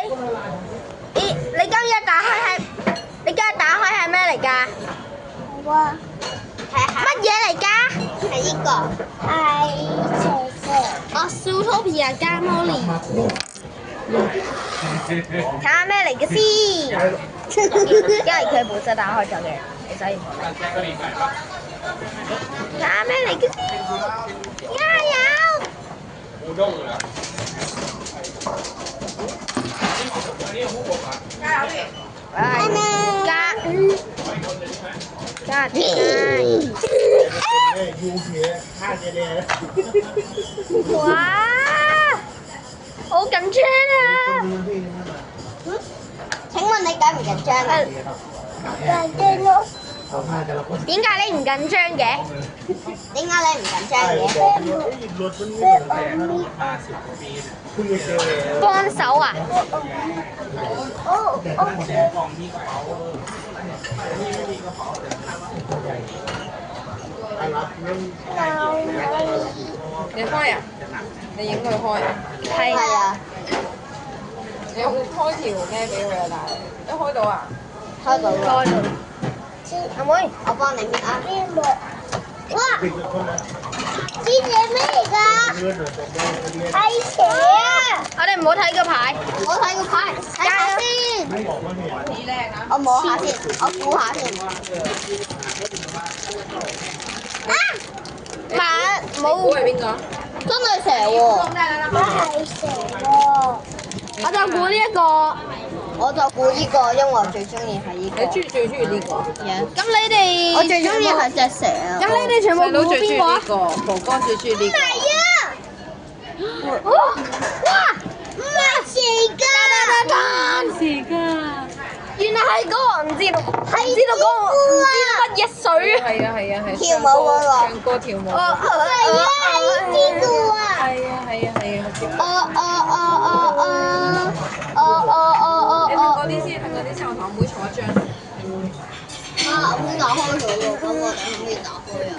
咦，你今日打開係咩嚟㗎？哇！乜嘢嚟㗎？係呢個係蛇蛇。哦，Zootopia 加 Molly。睇下咩嚟嘅先，因為佢本身打開咗嘅，所以冇嚟。睇下咩嚟嘅先，加油！係咩？加哇！好緊張啊！請問你緊唔緊張啊？緊張咯。點解你唔緊張嘅？點解你唔緊張嘅？幫手啊！你開啊？你影佢開啊？係係啊，你開條咩俾佢啊？但係一開到啊？開到啦。開到。阿妹，我幫你搣啊！哇！呢隻咩嚟㗎？係蛇啊！我哋唔好睇個牌。我睇個牌，睇下先。我摸下先，我估下先。啊！估係邊個？真係蛇喎！真係蛇喎！我就估呢一個。我就估呢個，因為我最中意係呢個。你最中意呢個？咁你哋，我最中意係隻蛇啊！咁你哋全部細佬估最中意邊個啊？呢個，哥哥最中意呢個。哇！唔係蛇㗎！是噶。原來係嗰個，唔知道乜嘢水啊！係啊。跳舞嗰個唱歌跳舞。係啊，係呢個啊！係啊。你睇嗰啲先，我同阿妹坐一張。啊，我打開咗喎，咁我哋可唔可以打開啊？